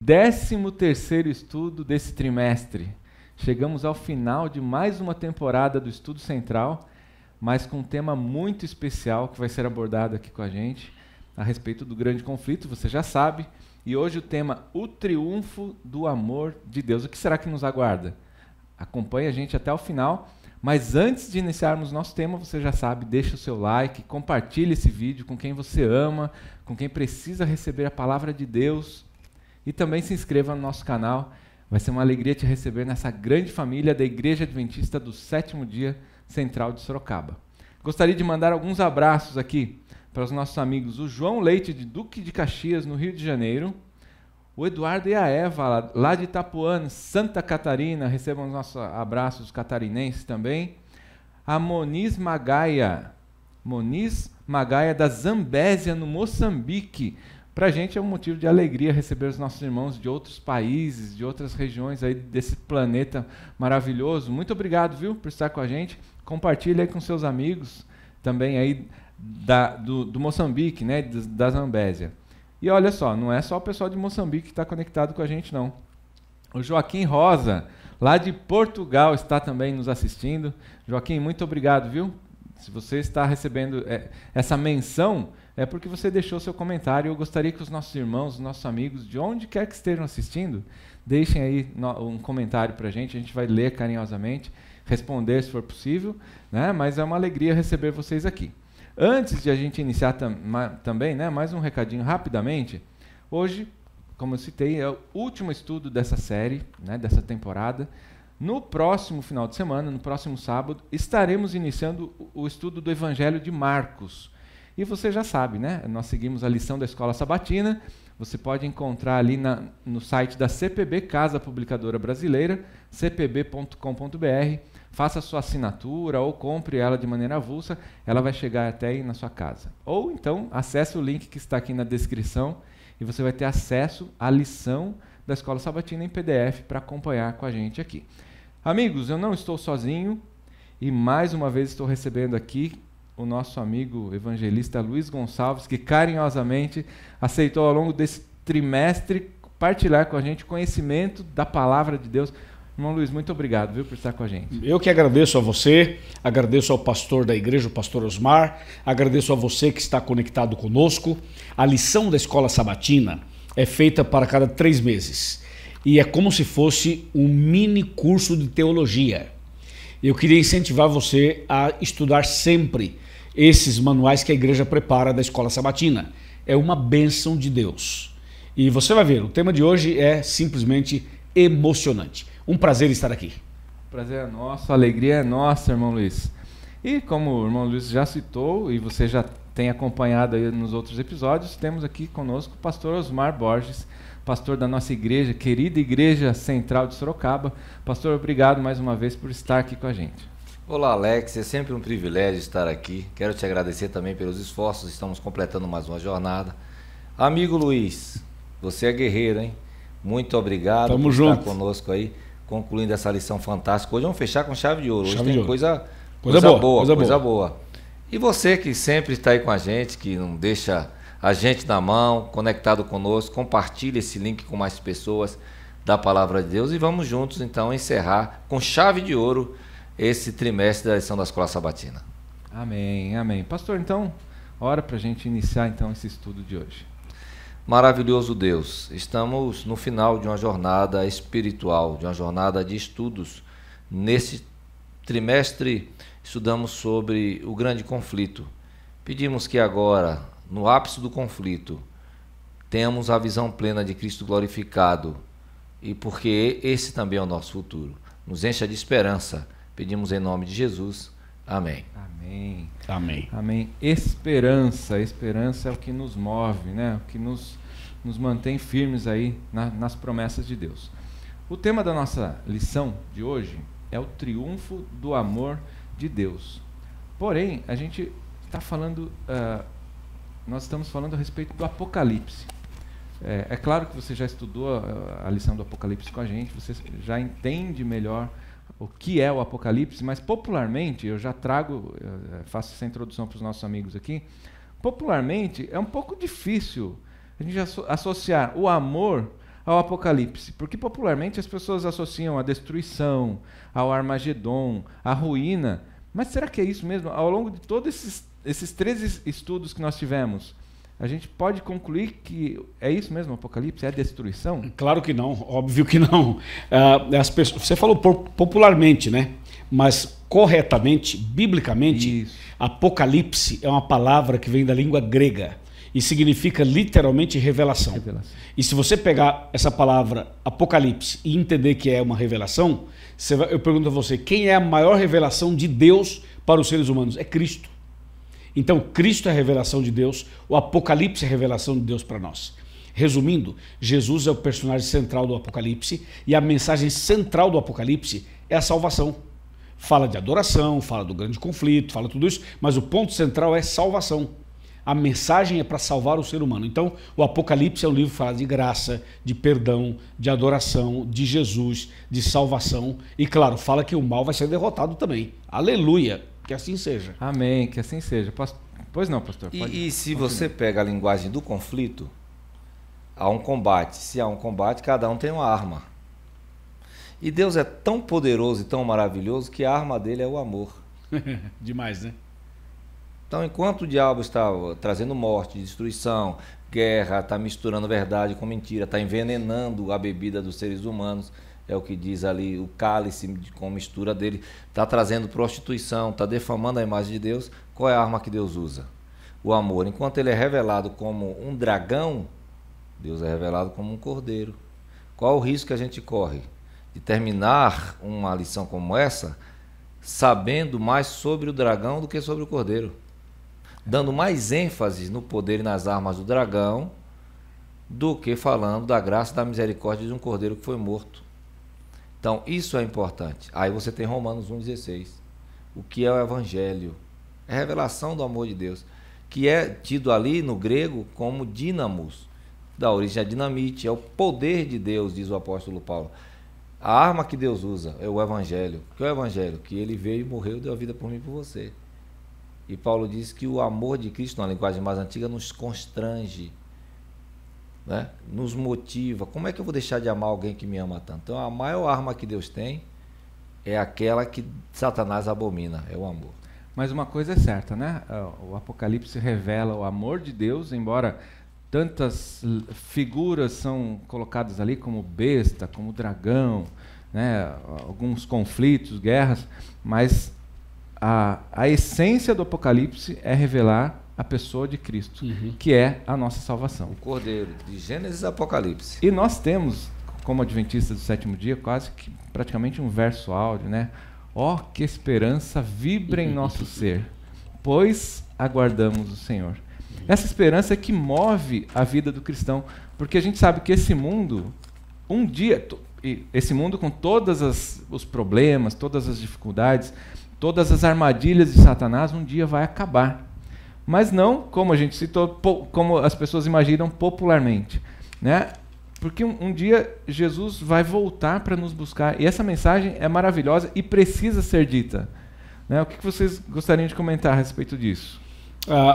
13º estudo desse trimestre. Chegamos ao final de mais uma temporada do Estudo Central, mas com um tema muito especial que vai ser abordado aqui com a gente, a respeito do grande conflito, você já sabe. E hoje o tema, o triunfo do amor de Deus. O que será que nos aguarda? Acompanhe a gente até o final. Mas antes de iniciarmos nosso tema, você já sabe, deixa o seu like, compartilhe esse vídeo com quem você ama, com quem precisa receber a palavra de Deus. E também se inscreva no nosso canal. Vai ser uma alegria te receber nessa grande família da Igreja Adventista do Sétimo Dia Central de Sorocaba. Gostaria de mandar alguns abraços aqui para os nossos amigos, o João Leite, de Duque de Caxias, no Rio de Janeiro, o Eduardo e a Eva, lá de Itapuã, Santa Catarina, recebam os nossos abraços catarinenses também. A Moniz Magaia da Zambésia, no Moçambique. Para a gente é um motivo de alegria receber os nossos irmãos de outros países, de outras regiões aí desse planeta maravilhoso. Muito obrigado, viu, por estar com a gente. Compartilhe aí com seus amigos também aí do Moçambique, né, da Zambésia. E olha só, não é só o pessoal de Moçambique que está conectado com a gente, não. O Joaquim Rosa, lá de Portugal, está também nos assistindo. Joaquim, muito obrigado, viu? Se você está recebendo essa menção, é porque você deixou seu comentário. Eu gostaria que os nossos irmãos, os nossos amigos, de onde quer que estejam assistindo, deixem aí um comentário para a gente vai ler carinhosamente, responder se for possível, né? Mas é uma alegria receber vocês aqui. Antes de a gente iniciar também, né, mais um recadinho rapidamente. Hoje, como eu citei, é o último estudo dessa série, né, dessa temporada. No próximo final de semana, no próximo sábado, estaremos iniciando o estudo do Evangelho de Marcos. E você já sabe, né? Nós seguimos a lição da Escola Sabatina. Você pode encontrar ali no site da CPB, Casa Publicadora Brasileira, cpb.com.br. Faça a sua assinatura ou compre ela de maneira avulsa, ela vai chegar até aí na sua casa. Ou então, acesse o link que está aqui na descrição e você vai ter acesso à lição da Escola Sabatina em PDF para acompanhar com a gente aqui. Amigos, eu não estou sozinho e mais uma vez estou recebendo aqui o nosso amigo evangelista Luiz Gonçalves, que carinhosamente aceitou ao longo desse trimestre partilhar com a gente conhecimento da palavra de Deus. Irmão Luiz, muito obrigado, viu, por estar com a gente. Eu que agradeço a você, agradeço ao pastor da igreja, o pastor Osmar, agradeço a você que está conectado conosco. A lição da Escola Sabatina é feita para cada 3 meses e é como se fosse um mini curso de teologia. Eu queria incentivar você a estudar sempre esses manuais que a igreja prepara da Escola Sabatina. É uma bênção de Deus. E você vai ver, o tema de hoje é simplesmente emocionante. Um prazer estar aqui. Prazer é nosso, a alegria é nossa, irmão Luiz. E como o irmão Luiz já citou, e você já tem acompanhado aí nos outros episódios, temos aqui conosco o pastor Osmar Borges, pastor da nossa igreja, querida Igreja Central de Sorocaba. Pastor, obrigado mais uma vez por estar aqui com a gente. Olá, Alex, é sempre um privilégio estar aqui. Quero te agradecer também pelos esforços, estamos completando mais uma jornada. Amigo Luiz, você é guerreiro, hein? Muito obrigado por estar conosco aí, concluindo essa lição fantástica. Hoje vamos fechar com chave de ouro. Hoje tem coisa boa. E você que sempre está aí com a gente, que não deixa a gente na mão, conectado conosco, compartilhe esse link com mais pessoas da Palavra de Deus e vamos juntos então encerrar com chave de ouro esse trimestre da lição da Escola Sabatina. Amém, amém. Pastor, então, hora para a gente iniciar então esse estudo de hoje. Maravilhoso Deus, estamos no final de uma jornada espiritual, de uma jornada de estudos. Nesse trimestre estudamos sobre o grande conflito. Pedimos que agora, no ápice do conflito, tenhamos a visão plena de Cristo glorificado e porque esse também é o nosso futuro. Nos encha de esperança. Pedimos em nome de Jesus. Amém. Amém. Amém. Amém. Esperança é o que nos move, né? O que nos mantém firmes aí nas promessas de Deus. O tema da nossa lição de hoje é o triunfo do amor de Deus. Porém, a gente está falando, nós estamos falando a respeito do Apocalipse. É claro que você já estudou a lição do Apocalipse com a gente, você já entende melhor o que é o Apocalipse, mas popularmente, eu já faço essa introdução para os nossos amigos aqui, popularmente é um pouco difícil a gente associar o amor ao Apocalipse? Porque popularmente as pessoas associam a destruição, ao Armagedon, à ruína. Mas será que é isso mesmo? Ao longo de todos esses 13 estudos que nós tivemos, a gente pode concluir que é isso mesmo, o Apocalipse? É a destruição? Claro que não, óbvio que não. Você falou popularmente, né? Mas corretamente, biblicamente, isso. Apocalipse é uma palavra que vem da língua grega e significa literalmente revelação. E se você pegar essa palavra Apocalipse e entender que é uma revelação, eu pergunto a você, quem é a maior revelação de Deus para os seres humanos? É Cristo. Então, Cristo é a revelação de Deus, o Apocalipse é a revelação de Deus para nós. Resumindo, Jesus é o personagem central do Apocalipse e a mensagem central do Apocalipse é a salvação. Fala de adoração, fala do grande conflito, fala tudo isso, mas o ponto central é salvação. A mensagem é para salvar o ser humano. Então, o Apocalipse é um livro que fala de graça, de perdão, de adoração, de Jesus, de salvação. E, claro, fala que o mal vai ser derrotado também. Aleluia! Que assim seja. Amém, que assim seja. Pois não, pastor. E se você pega a linguagem do conflito, há um combate. Se há um combate, cada um tem uma arma. E Deus é tão poderoso e tão maravilhoso que a arma dele é o amor. Demais, né? Então, enquanto o diabo está trazendo morte, destruição, guerra, está misturando verdade com mentira, está envenenando a bebida dos seres humanos, é o que diz ali, o cálice com mistura dele, está trazendo prostituição, está defamando a imagem de Deus. Qual é a arma que Deus usa? O amor. Enquanto ele é revelado como um dragão, Deus é revelado como um cordeiro. Qual o risco que a gente corre? De terminar uma lição como essa, sabendo mais sobre o dragão do que sobre o cordeiro. Dando mais ênfase no poder e nas armas do dragão do que falando da graça e da misericórdia de um cordeiro que foi morto. Então, isso é importante. Aí você tem Romanos 1,16. O que é o Evangelho? É a revelação do amor de Deus, que é tido ali no grego como dínamos, da origem a dinamite, é o poder de Deus, diz o apóstolo Paulo. A arma que Deus usa é o Evangelho. O que é o Evangelho? Que ele veio e morreu e deu a vida por mim e por você. E Paulo diz que o amor de Cristo, na linguagem mais antiga, nos constrange, né? Nos motiva. Como é que eu vou deixar de amar alguém que me ama tanto? Então a maior arma que Deus tem é aquela que Satanás abomina, é o amor. Mas uma coisa é certa, né? O Apocalipse revela o amor de Deus, embora tantas figuras são colocadas ali como besta, como dragão, né? Alguns conflitos, guerras, mas a essência do Apocalipse é revelar a pessoa de Cristo, que é a nossa salvação. O Cordeiro, de Gênesis a Apocalipse. E nós temos, como adventistas do sétimo dia, quase que praticamente um verso áudio, né? Ó, que esperança vibra em nosso ser, pois aguardamos o Senhor. Essa esperança é que move a vida do cristão, porque a gente sabe que esse mundo, um dia, esse mundo com todos os problemas, todas as dificuldades, todas as armadilhas de Satanás, um dia vai acabar. Mas não, como a gente citou, como as pessoas imaginam popularmente, né? Porque um dia Jesus vai voltar para nos buscar, e essa mensagem é maravilhosa e precisa ser dita, né? O que vocês gostariam de comentar a respeito disso?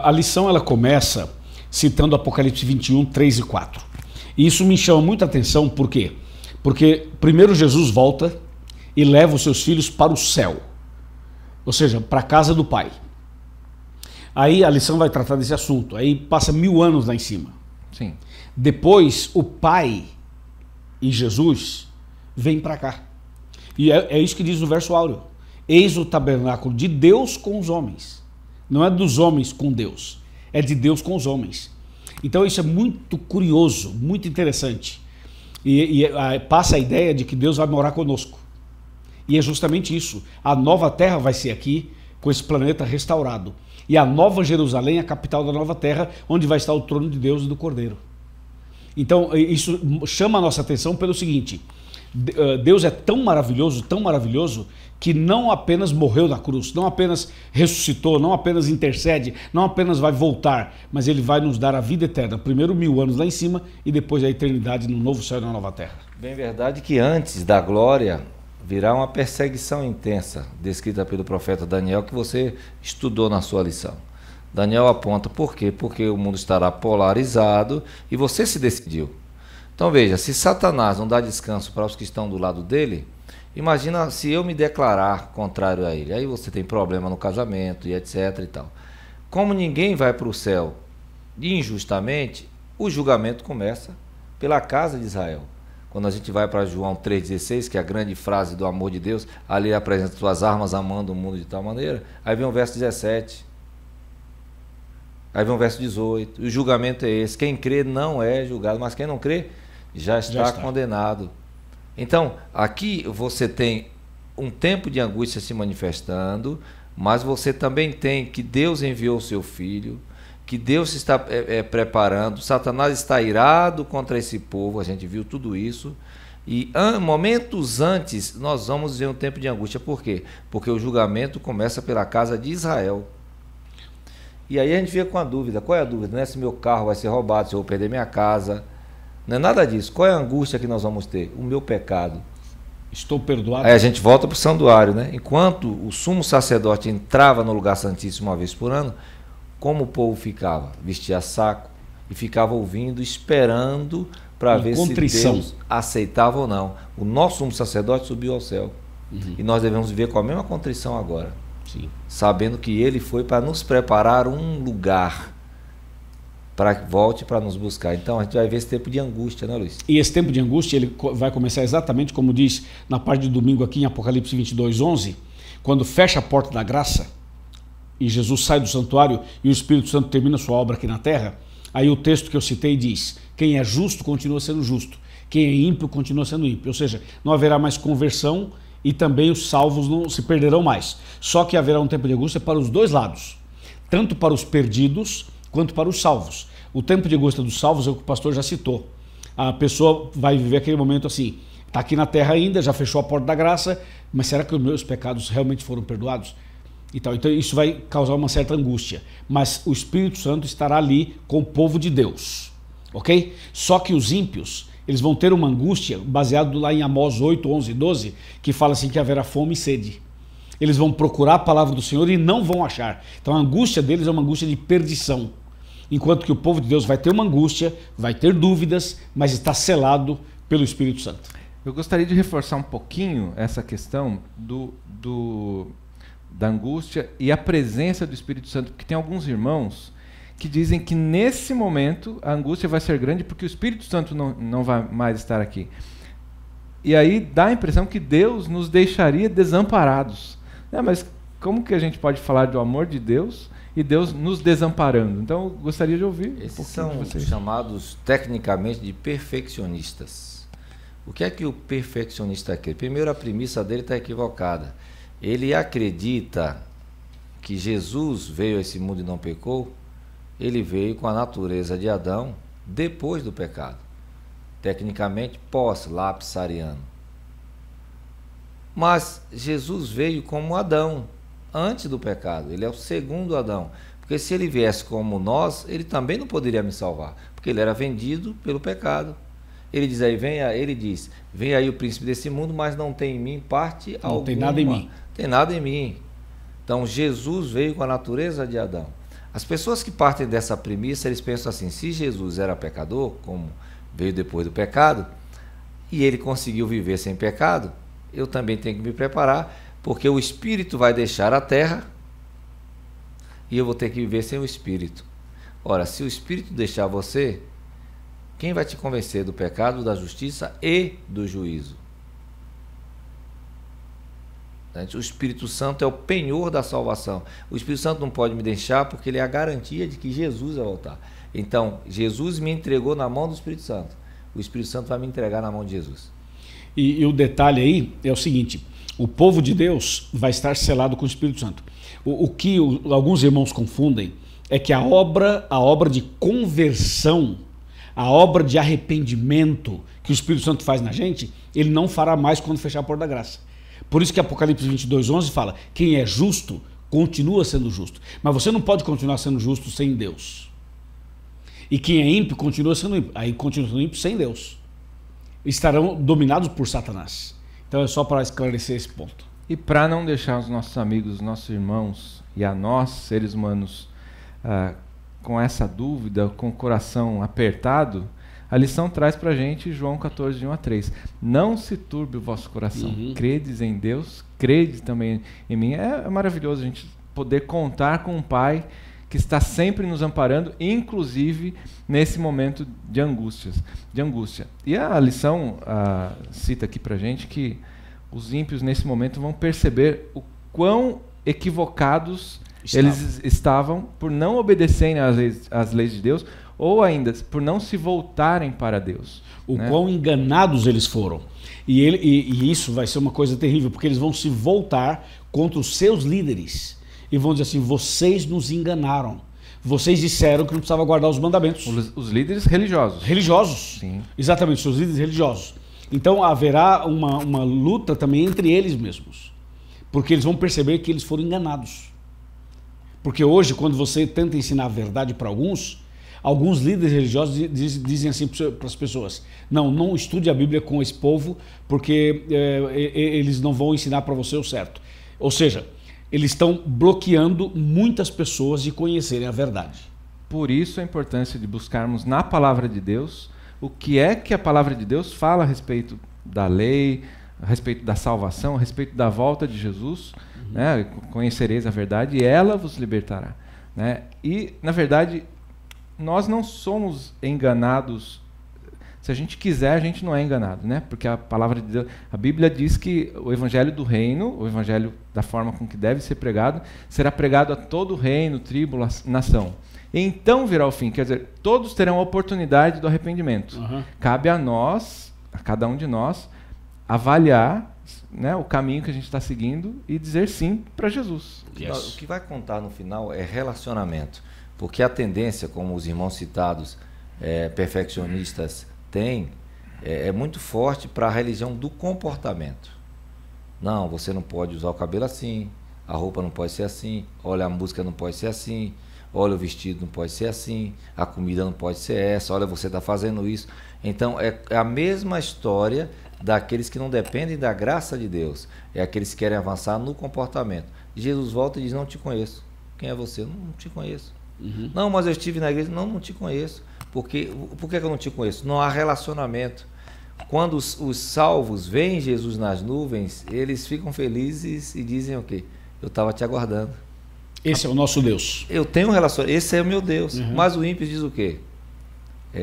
A lição ela começa citando Apocalipse 21, 3 e 4. E isso me chama muita atenção, por quê? Porque primeiro Jesus volta e leva os seus filhos para o céu, ou seja, para a casa do Pai. Aí a lição vai tratar desse assunto, aí passa 1000 anos lá em cima. Sim. Depois o Pai e Jesus vêm para cá. E é isso que diz no verso áureo. Eis o tabernáculo de Deus com os homens. Não é dos homens com Deus, é de Deus com os homens. Então isso é muito curioso, muito interessante. E passa a ideia de que Deus vai morar conosco. E é justamente isso. A nova terra vai ser aqui, com esse planeta restaurado. E a Nova Jerusalém é a capital da nova terra, onde vai estar o trono de Deus e do Cordeiro. Então isso chama a nossa atenção pelo seguinte: Deus é tão maravilhoso, que não apenas morreu na cruz, não apenas ressuscitou, não apenas intercede, não apenas vai voltar, mas ele vai nos dar a vida eterna. Primeiro 1000 anos lá em cima e depois a eternidade no novo céu e na nova terra. Bem verdade que antes da glória virá uma perseguição intensa, descrita pelo profeta Daniel, que você estudou na sua lição. Daniel aponta por quê? Porque o mundo estará polarizado e você se decidiu. Então veja, se Satanás não dá descanso para os que estão do lado dele, imagina se eu me declarar contrário a ele. Aí você tem problema no casamento e etc e tal. Como ninguém vai para o céu injustamente, o julgamento começa pela casa de Israel. Quando a gente vai para João 3,16, que é a grande frase do amor de Deus, ali apresenta suas armas amando o mundo de tal maneira, aí vem o verso 17, aí vem o verso 18, o julgamento é esse, quem crê não é julgado, mas quem não crê já está condenado. Então, aqui você tem um tempo de angústia se manifestando, mas você também tem que Deus enviou o seu Filho, que Deus está preparando, Satanás está irado contra esse povo, a gente viu tudo isso, e momentos antes nós vamos ver um tempo de angústia. Por quê? Porque o julgamento começa pela casa de Israel. E aí a gente fica com a dúvida, qual é a dúvida? Não é se meu carro vai ser roubado, se eu vou perder minha casa, não é nada disso. Qual é a angústia que nós vamos ter? O meu pecado. Estou perdoado. Aí a gente volta para o santuário, né? Enquanto o sumo sacerdote entrava no lugar santíssimo uma vez por ano, como o povo ficava? Vestia saco e ficava ouvindo, esperando para ver se Deus aceitava ou não. O nosso sumo sacerdote subiu ao céu. E nós devemos viver com a mesma contrição agora. Sim. Sabendo que ele foi para nos preparar um lugar para que volte para nos buscar. Então a gente vai ver esse tempo de angústia, né, Luiz? E esse tempo de angústia ele vai começar exatamente como diz na parte de domingo aqui em Apocalipse 22:11, quando fecha a porta da graça e Jesus sai do santuário e o Espírito Santo termina sua obra aqui na terra. Aí o texto que eu citei diz: quem é justo continua sendo justo, quem é ímpio continua sendo ímpio. Ou seja, não haverá mais conversão e também os salvos não se perderão mais. Só que haverá um tempo de angústia para os dois lados, tanto para os perdidos quanto para os salvos. O tempo de angústia dos salvos é o que o pastor já citou. A pessoa vai viver aquele momento assim, está aqui na terra ainda, já fechou a porta da graça, mas será que os meus pecados realmente foram perdoados? Então isso vai causar uma certa angústia. Mas o Espírito Santo estará ali com o povo de Deus. Ok? Só que os ímpios, eles vão ter uma angústia, baseado lá em Amós 8, 11 e 12, que fala assim que haverá fome e sede. Eles vão procurar a palavra do Senhor e não vão achar. Então a angústia deles é uma angústia de perdição. Enquanto que o povo de Deus vai ter uma angústia, vai ter dúvidas, mas está selado pelo Espírito Santo. Eu gostaria de reforçar um pouquinho essa questão da angústia e a presença do Espírito Santo, porque tem alguns irmãos que dizem que nesse momento a angústia vai ser grande porque o Espírito Santo não vai mais estar aqui. E aí dá a impressão que Deus nos deixaria desamparados. Mas como que a gente pode falar do amor de Deus e Deus nos desamparando? Então eu gostaria de ouvir Esses são chamados tecnicamente de perfeccionistas. O que é que o perfeccionista quer? Primeiro, a premissa dele está equivocada. Ele acredita que Jesus veio a esse mundo e não pecou. Ele veio com a natureza de Adão depois do pecado. Tecnicamente, pós-lapsariano. Mas Jesus veio como Adão, antes do pecado. Ele é o segundo Adão. Porque se ele viesse como nós, ele também não poderia me salvar. Porque ele era vendido pelo pecado. Ele diz aí, vem aí o príncipe desse mundo, mas não tem em mim parte alguma. Não tem nada em mim. Tem nada em mim. Então Jesus veio com a natureza de Adão. As pessoas que partem dessa premissa, eles pensam assim: se Jesus era pecador, como veio depois do pecado, e ele conseguiu viver sem pecado, eu também tenho que me preparar, porque o Espírito vai deixar a terra e eu vou ter que viver sem o Espírito. Ora, se o Espírito deixar você, quem vai te convencer do pecado, da justiça e do juízo? O Espírito Santo é o penhor da salvação. O Espírito Santo não pode me deixar porque ele é a garantia de que Jesus vai voltar. Então, Jesus me entregou na mão do Espírito Santo. O Espírito Santo vai me entregar na mão de Jesus. E o detalhe aí é o seguinte: o povo de Deus vai estar selado com o Espírito Santo. O que alguns irmãos confundem é que a obra de conversão, a obra de arrependimento que o Espírito Santo faz na gente, ele não fará mais quando fechar a porta da graça. Por isso que Apocalipse 22:11 fala: quem é justo continua sendo justo. Mas você não pode continuar sendo justo sem Deus. E quem é ímpio continua sendo ímpio. Aí continua sendo ímpio sem Deus. Estarão dominados por Satanás. Então é só para esclarecer esse ponto. E para não deixar os nossos amigos, os nossos irmãos e a nós, seres humanos, com essa dúvida, com o coração apertado, A lição traz para a gente João 14, de 1 a 3. Não se turbe o vosso coração. Credes em Deus, crede também em mim. É maravilhoso a gente poder contar com um Pai que está sempre nos amparando, inclusive nesse momento de angústia. E a lição cita aqui para a gente que os ímpios nesse momento vão perceber o quão equivocados eles estavam por não obedecerem às leis de Deus, ou ainda por não se voltarem para Deus. O quão enganados eles foram. E isso vai ser uma coisa terrível, porque eles vão se voltar contra os seus líderes e vão dizer assim: vocês nos enganaram. Vocês disseram que não precisava guardar os mandamentos. Os líderes religiosos. Religiosos. Sim. Exatamente, os líderes religiosos. Então haverá uma luta também entre eles mesmos. Porque eles vão perceber que eles foram enganados. Porque hoje, quando você tenta ensinar a verdade para alguns líderes religiosos dizem assim para as pessoas: não estude a Bíblia com esse povo, porque eles não vão ensinar para você o certo. Ou seja, eles estão bloqueando muitas pessoas de conhecerem a verdade. Por isso a importância de buscarmos na palavra de Deus o que é que a palavra de Deus fala a respeito da lei, a respeito da salvação, a respeito da volta de Jesus. Né? Conhecereis a verdade e ela vos libertará. Né? E, na verdade, nós não somos enganados. Se a gente quiser, a gente não é enganado, né? Porque a palavra de Deus, a Bíblia diz que o evangelho do reino, o evangelho da forma com que deve ser pregado, será pregado a todo o reino, tribo, nação. E então virá o fim, quer dizer, todos terão a oportunidade do arrependimento. Cabe a nós, a cada um de nós, avaliar, né, o caminho que a gente está seguindo e dizer sim para Jesus. O que vai contar no final é relacionamento, porque a tendência, como os irmãos citados, perfeccionistas, têm, é muito forte para a religião do comportamento. Não, você não pode usar o cabelo assim, a roupa não pode ser assim, olha, a música não pode ser assim, olha, o vestido não pode ser assim, a comida não pode ser essa, olha, você está fazendo isso. Então é a mesma história daqueles que não dependem da graça de Deus, é aqueles que querem avançar no comportamento. Jesus volta e diz: não te conheço. Quem é você? Não te conheço. Não, mas eu estive na igreja. Não te conheço. Por que eu não te conheço? Não há relacionamento. Quando os salvos veem Jesus nas nuvens, eles ficam felizes e dizem o quê? Eu estava te aguardando. Esse é o nosso Deus. Eu tenho um relacionamento, esse é o meu Deus. Mas o ímpio diz o quê?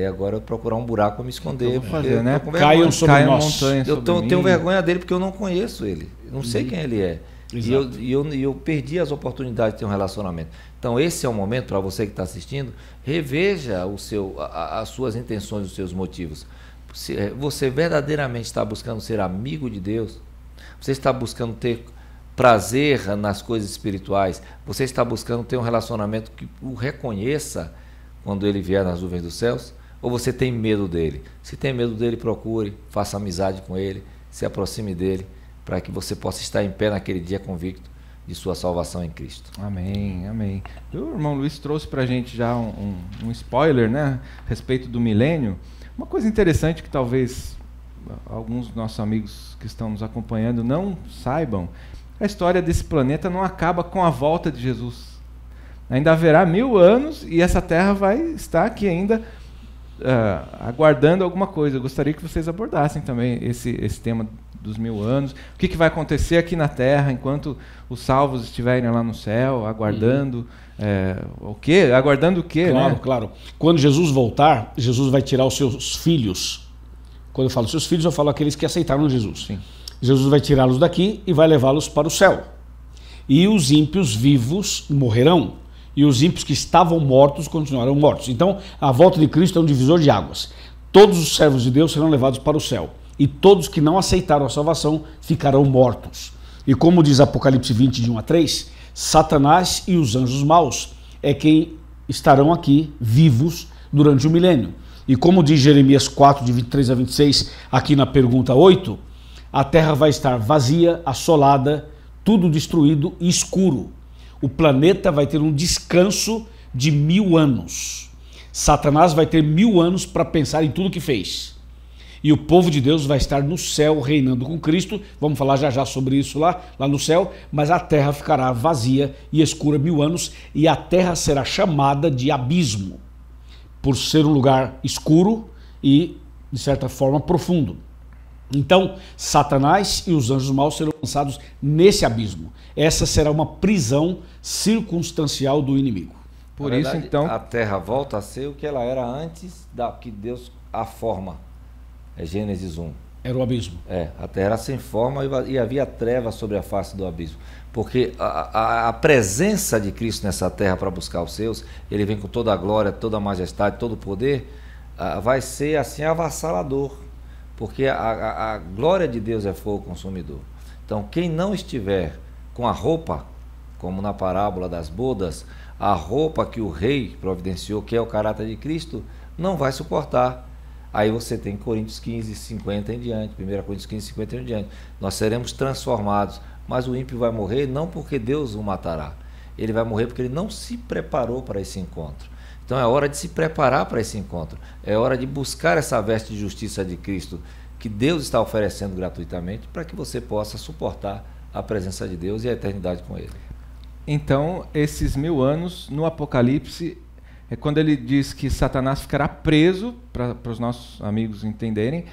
Agora eu procurar um buraco para me esconder. Eu vou fazer, né? Caiam sobre nós. Eu tenho vergonha dele porque eu não conheço ele. Eu não sei quem ele é. E eu perdi as oportunidades de ter um relacionamento. Então esse é o momento para você que está assistindo, reveja as suas intenções, os seus motivos. Você verdadeiramente está buscando ser amigo de Deus? Você está buscando ter prazer nas coisas espirituais? Você está buscando ter um relacionamento que o reconheça quando ele vier nas nuvens dos céus? Ou você tem medo dele? Se tem medo dele, procure, faça amizade com ele, se aproxime dele, para que você possa estar em pé naquele dia convicto de sua salvação em Cristo. Amém, amém. O irmão Luiz trouxe para a gente já um spoiler, né, a respeito do milênio. Uma coisa interessante que talvez alguns dos nossos amigos que estão nos acompanhando não saibam: a história desse planeta não acaba com a volta de Jesus. Ainda haverá 1000 anos e essa terra vai estar aqui ainda aguardando alguma coisa. Eu gostaria que vocês abordassem também esse tema dos 1000 anos. O que vai acontecer aqui na terra enquanto os salvos estiverem lá no céu, aguardando o quê? Aguardando o quê? Claro, né? Claro. Quando Jesus voltar, Jesus vai tirar os seus filhos. Quando eu falo seus filhos, eu falo aqueles que aceitaram Jesus. Sim. Jesus vai tirá-los daqui e vai levá-los para o céu. E os ímpios vivos morrerão. E os ímpios que estavam mortos continuarão mortos. Então, a volta de Cristo é um divisor de águas. Todos os servos de Deus serão levados para o céu. E todos que não aceitaram a salvação ficarão mortos. E como diz Apocalipse 20, de 1 a 3, Satanás e os anjos maus é quem estarão aqui vivos durante o milênio. E como diz Jeremias 4, de 23 a 26, aqui na pergunta 8, a terra vai estar vazia, assolada, tudo destruído e escuro. O planeta vai ter um descanso de 1000 anos. Satanás vai ter 1000 anos para pensar em tudo que fez. E o povo de Deus vai estar no céu reinando com Cristo. Vamos falar já sobre isso lá no céu. Mas a terra ficará vazia e escura 1000 anos. E a terra será chamada de abismo, por ser um lugar escuro e, de certa forma, profundo. Então, Satanás e os anjos maus serão lançados nesse abismo. Essa será uma prisão circunstancial do inimigo. Por isso, então, a terra volta a ser o que ela era antes da que Deus a forma. É Gênesis 1. Era o abismo. A terra era sem forma e havia trevas sobre a face do abismo. Porque a presença de Cristo nessa terra para buscar os seus, ele vem com toda a glória, toda a majestade, todo o poder, vai ser assim avassalador. Porque a glória de Deus é fogo consumidor. Então, quem não estiver com a roupa, como na parábola das bodas, a roupa que o rei providenciou, que é o caráter de Cristo, não vai suportar. Aí você tem Coríntios 15, 50 em diante, 1 Coríntios 15, 50 em diante. Nós seremos transformados, mas o ímpio vai morrer não porque Deus o matará. Ele vai morrer porque ele não se preparou para esse encontro. Então é hora de se preparar para esse encontro. É hora de buscar essa veste de justiça de Cristo que Deus está oferecendo gratuitamente para que você possa suportar a presença de Deus e a eternidade com Ele. Então, esses 1000 anos no Apocalipse é quando ele diz que Satanás ficará preso, para os nossos amigos entenderem.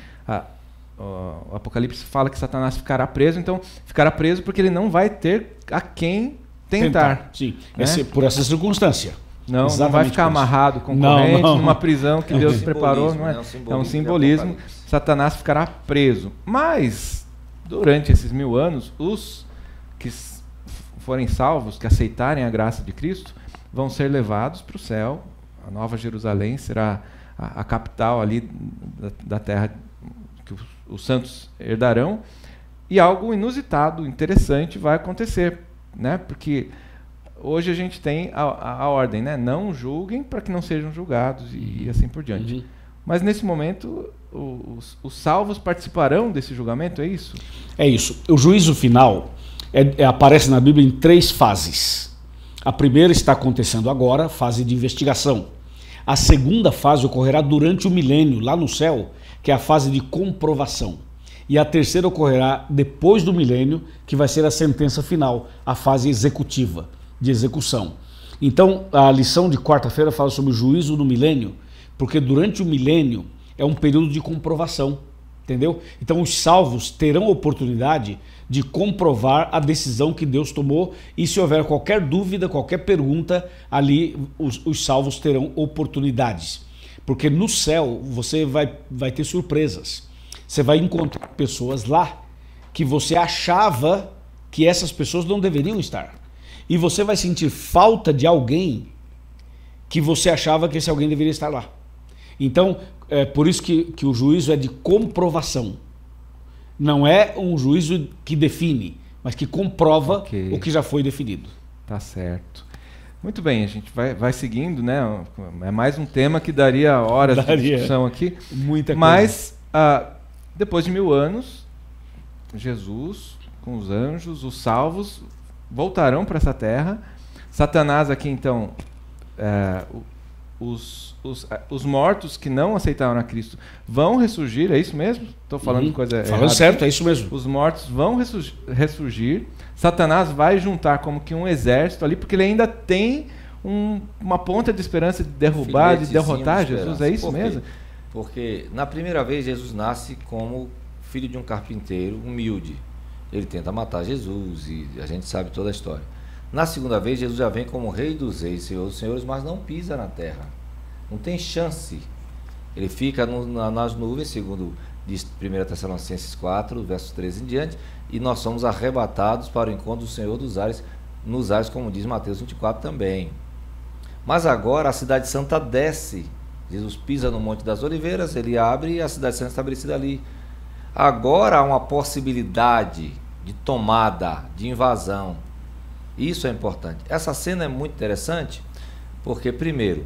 O Apocalipse fala que Satanás ficará preso, então ficará preso porque ele não vai ter a quem tentar. Sim, né? Por essa circunstância. Não vai ficar amarrado com corrente numa prisão que Deus preparou. Não é? É um simbolismo. Satanás ficará preso. Mas, durante esses 1000 anos, os que forem salvos, que aceitarem a graça de Cristo, vão ser levados para o céu. A Nova Jerusalém será a capital ali da terra que os santos herdarão. E algo inusitado, interessante vai acontecer, né? Porque hoje a gente tem a ordem, né? Não julguem para que não sejam julgados e assim por diante. Uhum. Mas nesse momento, os salvos participarão desse julgamento, é isso? É isso. O juízo final aparece na Bíblia em 3 fases. A primeira está acontecendo agora, fase de investigação. A segunda fase ocorrerá durante o milênio, lá no céu, que é a fase de comprovação. E a terceira ocorrerá depois do milênio, que vai ser a sentença final, a fase executiva, de execução. Então, a lição de quarta-feira fala sobre o juízo no milênio, porque durante o milênio é um período de comprovação, entendeu? Então, os salvos terão oportunidade de comprovar a decisão que Deus tomou, e se houver qualquer dúvida, qualquer pergunta, ali os salvos terão oportunidades. Porque no céu você vai ter surpresas. Você vai encontrar pessoas lá que você achava que essas pessoas não deveriam estar. E você vai sentir falta de alguém que você achava que esse alguém deveria estar lá. Então, é por isso que o juízo é de comprovação. Não é um juízo que define, mas que comprova o que já foi definido. Tá certo. Muito bem, a gente vai seguindo, né? É mais um tema que daria horas de discussão aqui. Muita coisa. Mas, depois de 1000 anos, Jesus, com os anjos, os salvos, voltarão para essa terra. Satanás aqui, então, os mortos que não aceitaram a Cristo vão ressurgir, é isso mesmo? Estou falando coisa errada. Falando certo, é isso mesmo. Os mortos vão ressurgir. Satanás vai juntar como que um exército ali, porque ele ainda tem uma ponta de esperança de derrubar, de derrotar Jesus, é isso mesmo? Porque na primeira vez Jesus nasce como filho de um carpinteiro humilde. Ele tenta matar Jesus e a gente sabe toda a história. Na segunda vez, Jesus já vem como rei dos reis, senhor dos senhores, mas não pisa na terra. Não tem chance. Ele fica nas nuvens, segundo diz 1 Tessalonicenses 4, versos 13 em diante, e nós somos arrebatados para o encontro do Senhor dos ares, nos ares, como diz Mateus 24 também. Mas agora a cidade santa desce. Jesus pisa no Monte das Oliveiras, ele abre e a cidade santa é estabelecida ali. Agora há uma possibilidade de tomada, de invasão. Isso é importante. Essa cena é muito interessante, porque primeiro,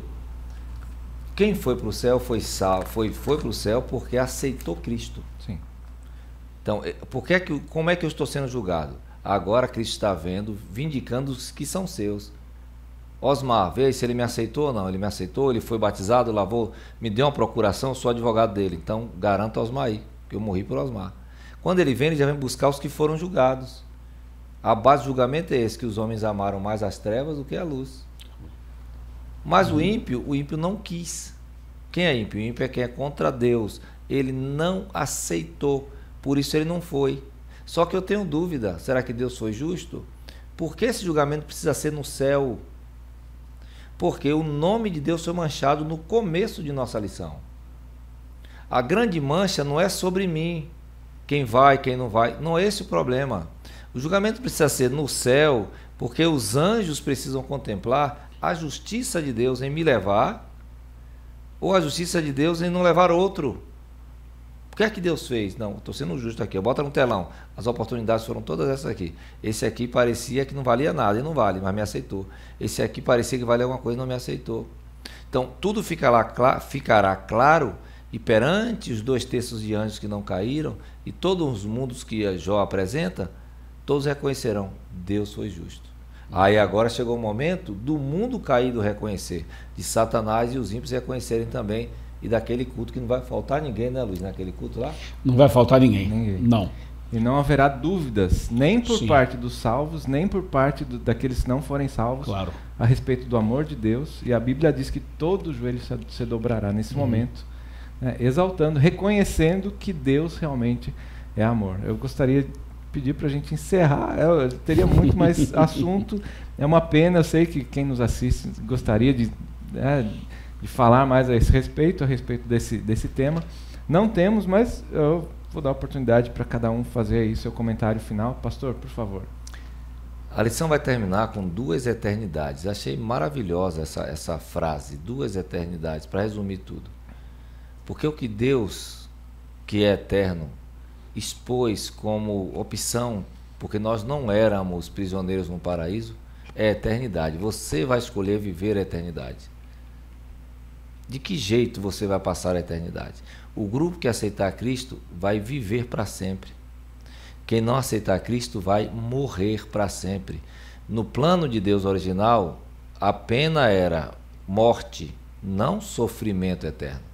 quem foi para o céu foi para o céu porque aceitou Cristo. Sim. Então, como é que eu estou sendo julgado? Agora Cristo está vendo, vindicando os que são seus. Osmar, vê se ele me aceitou ou não. Ele me aceitou, ele foi batizado, lavou, me deu uma procuração, eu sou advogado dele. Então, garanto a Osmar aí, que eu morri por Osmar. Quando ele vem, ele já vem buscar os que foram julgados. A base do julgamento é esse, que os homens amaram mais as trevas do que a luz. Mas o ímpio não quis. Quem é ímpio? O ímpio é quem é contra Deus. Ele não aceitou, por isso ele não foi. Só que eu tenho dúvida, será que Deus foi justo? Por que esse julgamento precisa ser no céu? Porque o nome de Deus foi manchado no começo de nossa lição. A grande mancha não é sobre mim, quem vai, quem não vai, não é esse o problema. O julgamento precisa ser no céu, porque os anjos precisam contemplar a justiça de Deus em me levar, ou a justiça de Deus em não levar outro. O que é que Deus fez? Não, estou sendo justo aqui, bota no telão. As oportunidades foram todas essas aqui. Esse aqui parecia que não valia nada, e não vale, mas me aceitou. Esse aqui parecia que valia alguma coisa e não me aceitou. Então, tudo ficará claro, e perante os 2 terços de anjos que não caíram, e todos os mundos que Jó apresenta, todos reconhecerão, Deus foi justo. Aí agora chegou o momento do mundo caído reconhecer, de Satanás e os ímpios reconhecerem também, e daquele culto que não vai faltar ninguém, né, Luiz? Naquele culto lá? Não vai faltar ninguém. Não. E não haverá dúvidas, nem por parte dos salvos, nem por parte daqueles que não forem salvos, claro, a respeito do amor de Deus. E a Bíblia diz que todo joelho se dobrará nesse momento, né, exaltando, reconhecendo que Deus realmente é amor. Eu gostaria de pedir para a gente encerrar, eu teria muito mais assunto, é uma pena, eu sei que quem nos assiste gostaria de falar mais a respeito desse tema. Não temos, mas eu vou dar a oportunidade para cada um fazer aí seu comentário final. Pastor, por favor. A lição vai terminar com 2 eternidades. Achei maravilhosa essa frase, 2 eternidades, para resumir tudo. Porque o que Deus, que é eterno, expôs como opção, porque nós não éramos prisioneiros no paraíso, é a eternidade. Você vai escolher viver a eternidade. De que jeito você vai passar a eternidade? O grupo que aceitar Cristo vai viver para sempre. Quem não aceitar Cristo vai morrer para sempre. No plano de Deus original, a pena era morte, não sofrimento eterno.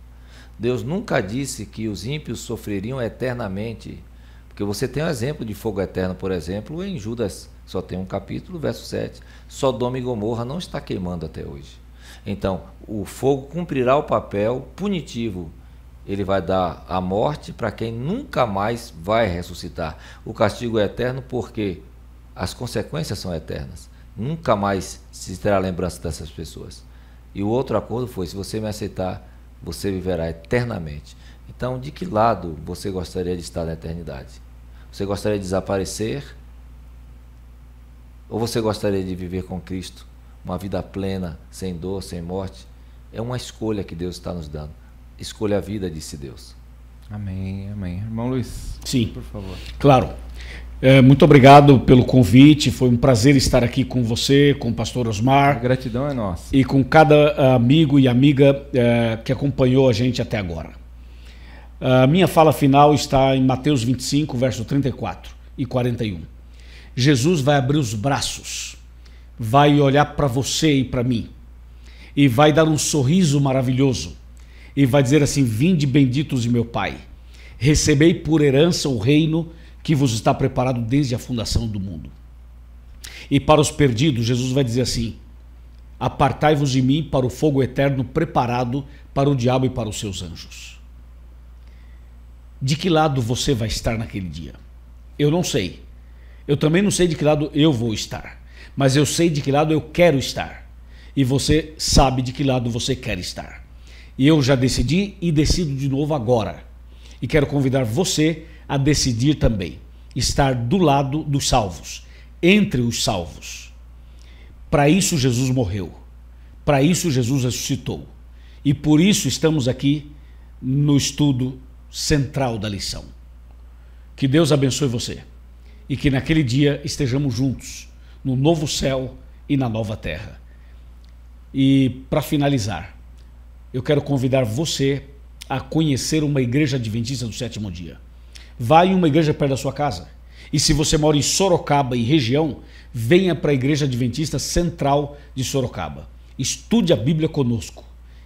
Deus nunca disse que os ímpios sofreriam eternamente, porque você tem um exemplo de fogo eterno, por exemplo, em Judas, só tem um capítulo, verso 7. Sodoma e Gomorra não está queimando até hoje. Então, o fogo cumprirá o papel punitivo. Ele vai dar a morte para quem nunca mais vai ressuscitar. O castigo é eterno porque as consequências são eternas. Nunca mais se terá lembrança dessas pessoas. E o outro acordo foi, se você me aceitar, você viverá eternamente. Então, de que lado você gostaria de estar na eternidade? Você gostaria de desaparecer? Ou você gostaria de viver com Cristo? Uma vida plena, sem dor, sem morte? É uma escolha que Deus está nos dando. Escolha a vida, disse Deus. Amém, amém. Irmão Luiz, sim, por favor. Claro. Muito obrigado pelo convite. Foi um prazer estar aqui com você, com o pastor Osmar. A gratidão é nossa. E com cada amigo e amiga que acompanhou a gente até agora. A minha fala final está em Mateus 25, verso 34 e 41. Jesus vai abrir os braços, vai olhar para você e para mim, e vai dar um sorriso maravilhoso, e vai dizer assim: vinde benditos de meu Pai, recebei por herança o reino que vos está preparado desde a fundação do mundo. E para os perdidos, Jesus vai dizer assim: apartai-vos de mim para o fogo eterno preparado para o diabo e para os seus anjos. De que lado você vai estar naquele dia? Eu não sei. Eu também não sei de que lado eu vou estar, mas eu sei de que lado eu quero estar. E você sabe de que lado você quer estar. E eu já decidi e decido de novo agora. E quero convidar você a decidir também. Estar do lado dos salvos, entre os salvos. Para isso Jesus morreu. Para isso Jesus ressuscitou. E por isso estamos aqui no estudo central da lição. Que Deus abençoe você. E que naquele dia estejamos juntos, no novo céu e na nova terra. E para finalizar, eu quero convidar você a conhecer uma igreja adventista do sétimo dia. Vá em uma igreja perto da sua casa. E se você mora em Sorocaba e região, venha para a Igreja Adventista Central de Sorocaba. Estude a Bíblia conosco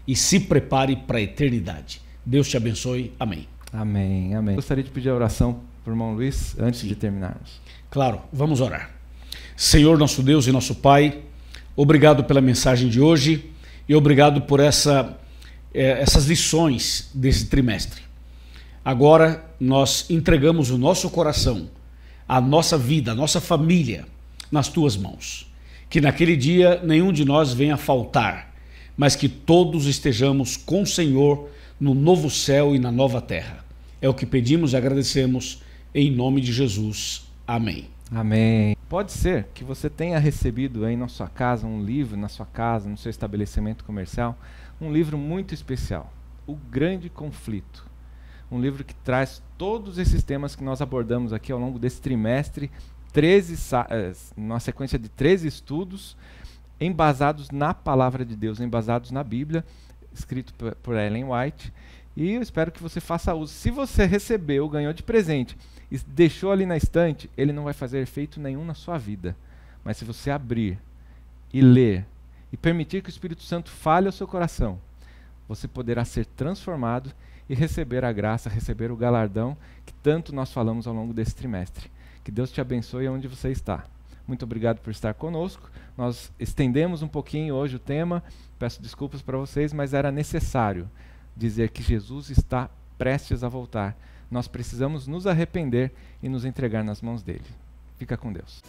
e se prepare para a eternidade. Deus te abençoe. Amém. Amém, amém. Gostaria de pedir a oração para o irmão Luiz antes de terminarmos. Claro, vamos orar. Senhor, nosso Deus e nosso Pai, obrigado pela mensagem de hoje e obrigado por essa essas lições desse trimestre. Agora nós entregamos o nosso coração, a nossa vida, a nossa família nas tuas mãos. Que naquele dia nenhum de nós venha faltar, mas que todos estejamos com o Senhor no novo céu e na nova terra. É o que pedimos e agradecemos em nome de Jesus. Amém. Amém. Pode ser que você tenha recebido aí na sua casa um livro, na sua casa, no seu estabelecimento comercial, um livro muito especial, O Grande Conflito. Um livro que traz todos esses temas que nós abordamos aqui ao longo desse trimestre, numa sequência de 13 estudos, embasados na Palavra de Deus, embasados na Bíblia, escrito por Ellen White. E eu espero que você faça uso. Se você recebeu, ganhou de presente e deixou ali na estante, ele não vai fazer efeito nenhum na sua vida. Mas se você abrir e ler e permitir que o Espírito Santo fale ao seu coração, você poderá ser transformado e receber a graça, receber o galardão que tanto nós falamos ao longo desse trimestre. Que Deus te abençoe onde você está. Muito obrigado por estar conosco. Nós estendemos um pouquinho hoje o tema, peço desculpas para vocês, mas era necessário dizer que Jesus está prestes a voltar. Nós precisamos nos arrepender e nos entregar nas mãos dele. Fica com Deus.